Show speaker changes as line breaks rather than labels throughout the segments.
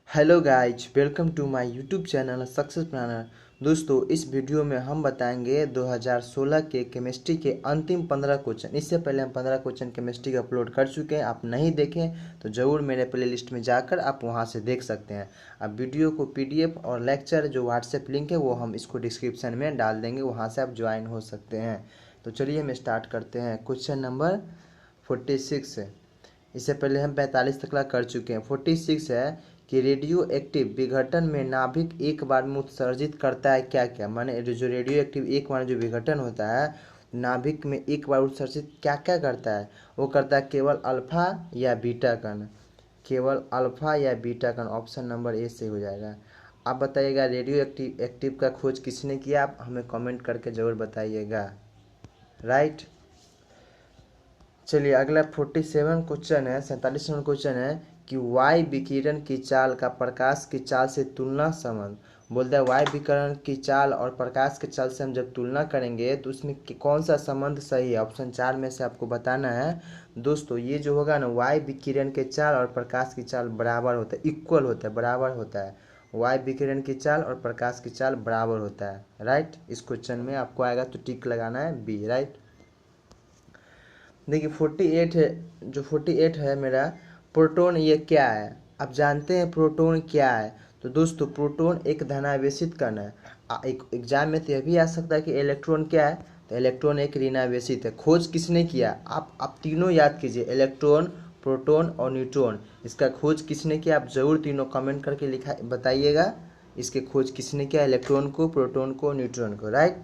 Hello guys, welcome to my YouTube channel success planner. दोस्तों, इस video में हम बताएंगे 2016 के केमिस्ट्री के अंतिम 15 क्वेश्चन। इससे पहले हम 15 क्वेश्चन केमिस्ट्री के अपलोड कर चुके हैं। आप नहीं देखें तो ज़रूर मेरे प्लेलिस्ट में जाकर आप वहां से देख सकते हैं। अब वीडियो को पीडीएफ और लेक्चर जो व्हाट्सएप लिंक है वो हम इसको डिस्क्रिप्शन में डाल देंगे, वहाँ से आप ज्वाइन हो सकते हैं। तो चलिए हम स्टार्ट करते हैं। क्वेश्चन नंबर 46 है। इससे पहले हम 45 तक कर चुके हैं। 46 है कि रेडियो एक्टिव विघटन में नाभिक एक बार में उत्सर्जित करता है क्या क्या। माने जो रेडियो एक्टिव एक बार जो विघटन होता है नाभिक में एक बार उत्सर्जित क्या क्या करता है। वो करता है केवल अल्फा या बीटा कण, केवल अल्फा या बीटा कण। ऑप्शन नंबर ए से हो जाएगा। आप बताइएगा रेडियो एक्टिव का खोज किसने किया, आप हमें कमेंट करके ज़रूर बताइएगा। राइट। चलिए अगला 47 क्वेश्चन है, 47 नंबर क्वेश्चन है कि वायु विकिरण की चाल का प्रकाश की चाल से तुलना संबंध। बोलता है वायु विकिरण की चाल और प्रकाश की चाल से हम जब तुलना करेंगे तो उसमें कौन सा संबंध सही है। ऑप्शन 4 में से आपको बताना है। दोस्तों ये जो होगा ना, वायु विकिरण के चाल और प्रकाश की चाल बराबर होता है, इक्वल होता है, बराबर होता है। वायु विकिरण की चाल और प्रकाश की चाल बराबर होता है। राइट। इस क्वेश्चन में आपको आएगा तो टिक लगाना है बी। राइट। देखिए 48 है, जो 48 है मेरा, प्रोटॉन ये क्या है। आप जानते हैं प्रोटॉन क्या है। तो दोस्तों प्रोटॉन एक धनावेशित कण है। एक एग्जाम में तो यह भी आ सकता है कि इलेक्ट्रॉन क्या है, तो इलेक्ट्रॉन एक ऋणावेशित है। खोज किसने किया, आप तीनों याद कीजिए, इलेक्ट्रॉन, प्रोटॉन और न्यूट्रॉन। इसका खोज किसने किया, आप जरूर तीनों कमेंट करके लिखा बताइएगा। इसके खोज किसने किया, इलेक्ट्रॉन को, प्रोटॉन को, न्यूट्रॉन को। राइट।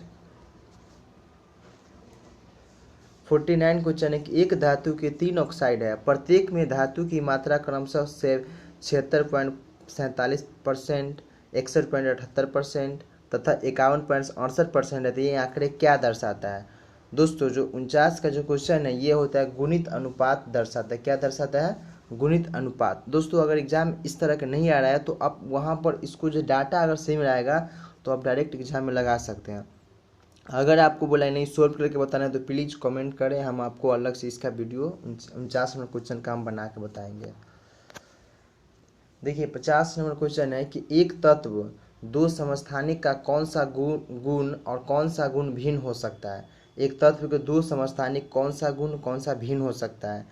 49 क्वेश्चन है कि एक धातु के 3 ऑक्साइड है, प्रत्येक में धातु की मात्रा क्रमशः से 76.47%, 61.78% तथा 51.68% है। तो ये आंकड़े क्या दर्शाता है। दोस्तों जो 49 का जो क्वेश्चन है ये होता है गुणित अनुपात दर्शाता है। क्या दर्शाता है, गुणित अनुपात। दोस्तों अगर एग्जाम इस तरह का नहीं आ रहा है तो आप वहाँ पर इसको जो डाटा अगर सही में आएगा तो आप डायरेक्ट एग्जाम में लगा सकते हैं। अगर आपको बोला नहीं सोल्व करके बताना है तो प्लीज़ कमेंट करें, हम आपको अलग से इसका वीडियो 49 नंबर क्वेश्चन का हम बना के बताएंगे। देखिए 50 नंबर क्वेश्चन है कि एक तत्व दो समस्थानिक का कौन सा गुण और कौन सा गुण भिन्न हो सकता है। एक तत्व के दो समस्थानिक कौन सा गुण कौन सा भिन्न हो सकता है।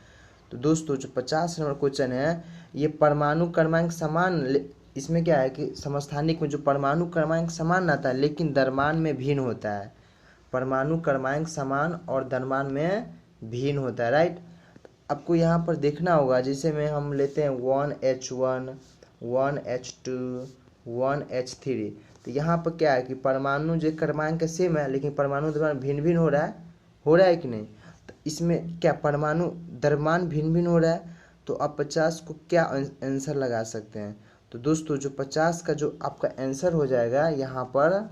तो दोस्तों जो 50 नंबर क्वेश्चन है ये परमाणु क्रमांक समान, इसमें क्या है कि समस्थानिक में जो परमाणु क्रमांक समान आता है लेकिन द्रव्यमान में भिन्न होता है। परमाणु क्रमांक समान और द्रव्यमान में भिन्न होता है। राइट। आपको यहाँ पर देखना होगा, जैसे में हम लेते हैं 1H1, 1H2, 1H3। तो यहाँ पर क्या है कि परमाणु जो क्रमांक सेम है लेकिन परमाणु द्रव्यमान भिन्न भिन्न हो रहा है कि नहीं। तो इसमें क्या परमाणु द्रव्यमान भिन्न भिन्न हो रहा है। तो आप 50 को क्या आंसर लगा सकते हैं। तो दोस्तों जो 50 का जो आपका आंसर हो जाएगा यहाँ पर,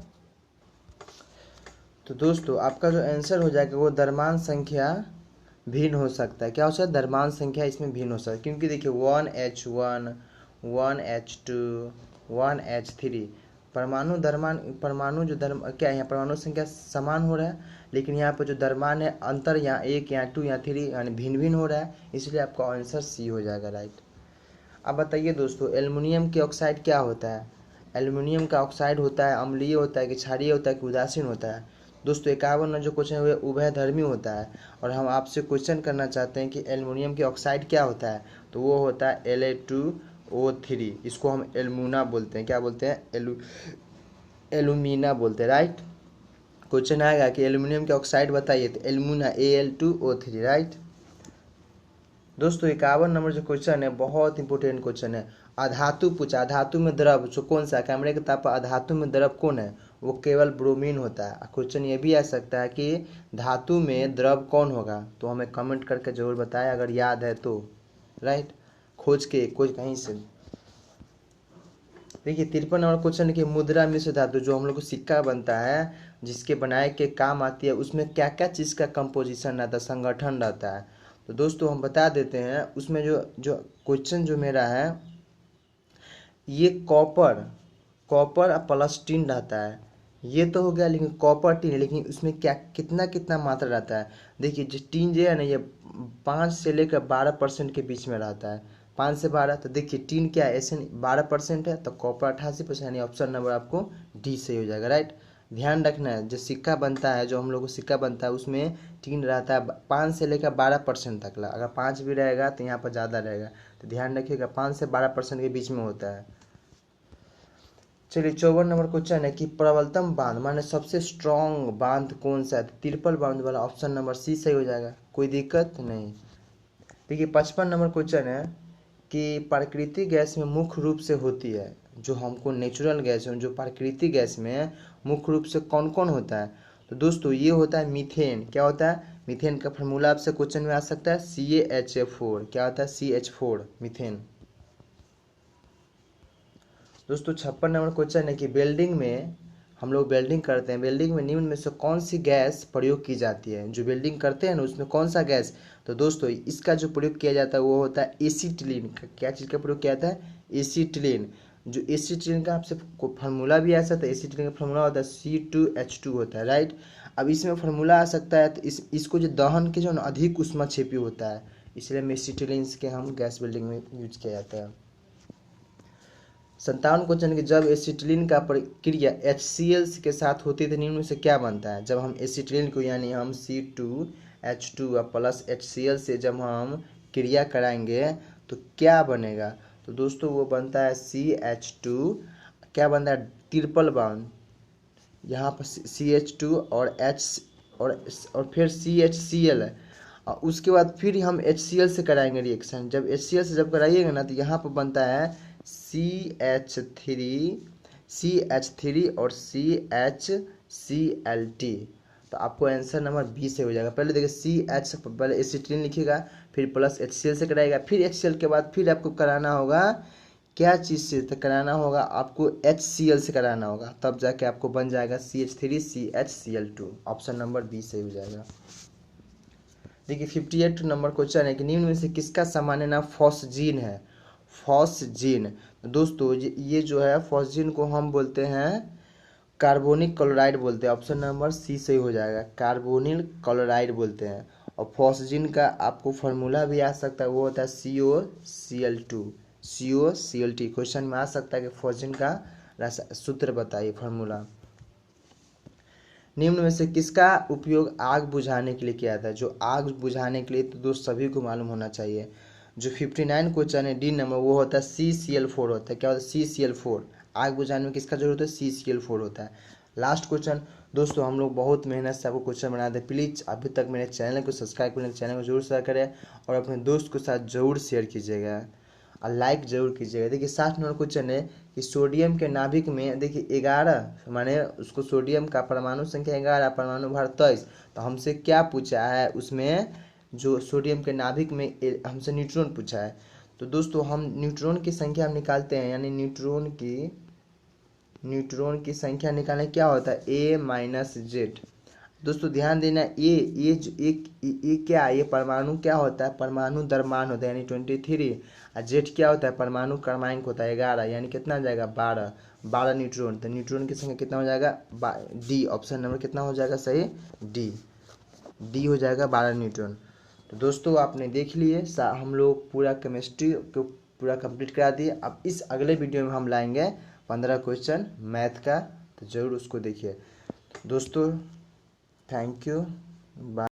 तो दोस्तों आपका जो आंसर हो जाएगा वो द्रव्यमान संख्या भिन्न हो सकता है। क्या हो सकता है, द्रव्यमान संख्या इसमें भिन्न हो सकता है। क्योंकि देखिए 1H1, 1H2, 1H3 परमाणु द्रव्यमान, परमाणु जो क्या है, यहाँ परमाणु संख्या समान हो रहा है लेकिन यहाँ पर जो द्रव्यमान है अंतर यहाँ 1 यहाँ 2 यहाँ 3 यानी भिन्न भिन्न हो रहा है, इसलिए आपका आंसर सी हो जाएगा। राइट। अब बताइए दोस्तों एल्युमिनियम के ऑक्साइड क्या होता है। एल्युमिनियम का ऑक्साइड होता है अम्लीय होता है कि क्षारीय होता है कि उदासीन होता है। दोस्तों 51 जो क्वेश्चन है वो उभयधर्मी होता है और हम आपसे क्वेश्चन करना चाहते हैं कि एल्युमिनियम की ऑक्साइड क्या होता है। तो वो होता है La2O3। इसको हम एल्यूमिना बोलते हैं। क्या बोलते हैं, एल्यूमिना बोलते हैं। राइट। क्वेश्चन आएगा कि एल्युमिनियम की ऑक्साइड बताइए, तो एल्यूमिना Al2O3। राइट। दोस्तों 51 नंबर जो क्वेश्चन है बहुत इंपॉर्टेंट क्वेश्चन है। अधातु पूछा, अधातु में द्रव जो कौन सा, कैमरे के ताप अधातु में द्रव कौन है, वो केवल ब्रोमीन होता है। क्वेश्चन ये भी आ सकता है कि धातु में द्रव कौन होगा, तो हमें कमेंट करके जरूर बताएं अगर याद है तो। राइट। खोज कहीं से। देखिए 53 नंबर क्वेश्चन है कि मुद्रा मिश्र धातु जो हम लोग को सिक्का बनता है जिसके बनाए के काम आती है उसमें क्या क्या चीज़ का कंपोजिशन रहता है, संगठन रहता है। तो दोस्तों हम बता देते हैं उसमें जो जो क्वेश्चन जो मेरा है ये कॉपर, कॉपर प्लस टिन रहता है। ये तो हो गया, लेकिन कॉपर टिन, लेकिन उसमें क्या कितना कितना मात्रा रहता है। देखिए जो टिन जो है ना ये 5 से लेकर 12% के बीच में रहता है। 5 से 12, तो देखिए टीन क्या है, एस 12% है, तो कॉपर 88%, यानी ऑप्शन नंबर आपको डी सही हो जाएगा, राइट। ध्यान रखना है, जो सिक्का बनता है, जो हम लोग को सिक्का बनता है उसमें टीन रहता है 5 से लेकर 12% तक। अगर 5 भी रहेगा तो यहाँ पर ज़्यादा रहेगा, तो ध्यान रखिएगा 5 से 12% के बीच में होता है। चलिए 54 नंबर क्वेश्चन है कि प्रबलतम बांध माने सबसे स्ट्रॉन्ग बांध कौन सा है, तिरपल बांध वाला ऑप्शन नंबर सी सही हो जाएगा, कोई दिक्कत नहीं। देखिए 55 नंबर क्वेश्चन है कि प्राकृतिक गैस में मुख्य रूप से होती है, जो हमको नेचुरल गैस है, जो प्राकृतिक गैस में मुख्य रूप से कौन कौन होता है, तो दोस्तों ये होता है मीथेन। क्या होता है, मीथेन का फार्मूला आपसे क्वेश्चन में आ सकता है CaHF4। क्या होता है, CH4 मीथेन। दोस्तों 56 नंबर क्वेश्चन है कि वेल्डिंग में हम लोग वेल्डिंग करते हैं, वेल्डिंग में निम्न में से कौन सी गैस प्रयोग की जाती है, जो वेल्डिंग करते हैं ना उसमें कौन सा गैस, तो दोस्तों इसका जो प्रयोग किया जाता है वो होता है एसीटिलीन। क्या चीज़ का प्रयोग किया जाता है, एसीटिलीन। जो एसीटिलीन का आपसे फार्मूला भी आ सकता है, एसीटिलीन का फार्मूला होता है C2H2 होता है, राइट। अब इसमें फार्मूला आ सकता है, तो इसको जो दहन के जो अधिक उष्माक्षेपी होता है, इसलिए एसीटिलीन के हम गैस वेल्डिंग में यूज किया जाता है। 57 क्वेश्चन कि जब एसिटिलीन का प्रक्रिया HCl के साथ होती है तो निम्न में से क्या बनता है। जब हम एसिटिलीन को यानी हम C2H2 प्लस HCl से जब हम क्रिया कराएंगे तो क्या बनेगा, तो दोस्तों वो बनता है CH2। क्या बनता है, ट्रिपल बॉन्ड, यहाँ पर CH2 और H और फिर CHCl है, और उसके बाद फिर हम HCl से कराएंगे रिएक्शन। जब HCl से जब कराइएगा ना तो यहाँ पर बनता है CH3 और CHCl। तो आपको आंसर नंबर बी से हो जाएगा। पहले देखिए CH पहले एसिटिलीन लिखिएगा, फिर प्लस HCl से कराएगा, फिर HCl के बाद फिर आपको कराना होगा क्या चीज़ से, तो कराना होगा आपको HCl से कराना होगा, तब जाके आपको बन जाएगा CH3CHCl2। ऑप्शन नंबर बी सही हो जाएगा। देखिए 58 नंबर क्वेश्चन है कि निम्न में से किसका सामान्य नाम फॉस्जीन है। फॉस्जीन, दोस्तों ये जो है फॉस्जीन को हम बोलते हैं कार्बोनिक क्लोराइड बोलते हैं, ऑप्शन नंबर सी सही हो जाएगा, कार्बोनिल क्लोराइड बोलते हैं। और फॉस्जीन का आपको फार्मूला भी आ सकता है, वो होता है COCl2। क्वेश्चन में आ सकता है कि फॉस्जीन का सूत्र बताइए, फार्मूला। निम्न में से किसका उपयोग आग बुझाने के लिए किया जाता है, जो आग बुझाने के लिए तो दोस्त सभी को मालूम होना चाहिए। जो 59 क्वेश्चन है डी नंबर, वो होता है CCl4 होता है। क्या होता है, CCl4। आग बुझाने में किसका जरूरत है, CCl4 होता है। लास्ट क्वेश्चन दोस्तों, हम लोग बहुत मेहनत से आपको क्वेश्चन बनाते हैं, प्लीज़ अभी तक मेरे चैनल को सब्सक्राइब करें, चैनल को जरूर शेयर करें और अपने दोस्त के साथ जरूर शेयर कीजिएगा और लाइक जरूर कीजिएगा। देखिए 60 नंबर क्वेश्चन है कि सोडियम के नाभिक में देखिए 11 माने उसको सोडियम का परमाणु संख्या 11, परमाणु भार 23, तो हमसे क्या पूछा है उसमें, जो सोडियम के नाभिक में हमसे न्यूट्रॉन पूछा है। तो दोस्तों हम न्यूट्रॉन की संख्या हम निकालते हैं, यानी न्यूट्रॉन की संख्या निकालने क्या होता है, A-Z। दोस्तों ध्यान देना, ये क्या है, ये परमाणु क्या होता है, परमाणु द्रव्यमान होता है यानी 23, और जेड क्या होता है, परमाणु क्रमांक होता है 11, यानी कितना हो जाएगा 12 न्यूट्रॉन। तो न्यूट्रॉन की संख्या कितना हो जाएगा, डी। ऑप्शन नंबर कितना हो जाएगा सही, डी हो जाएगा 12 न्यूट्रॉन। तो दोस्तों आपने देख लिए, हम लोग पूरा केमिस्ट्री को पूरा कंप्लीट करा दिए। अब इस अगले वीडियो में हम लाएंगे 15 क्वेश्चन मैथ का, तो ज़रूर उसको देखिए दोस्तों। Thank you, bye.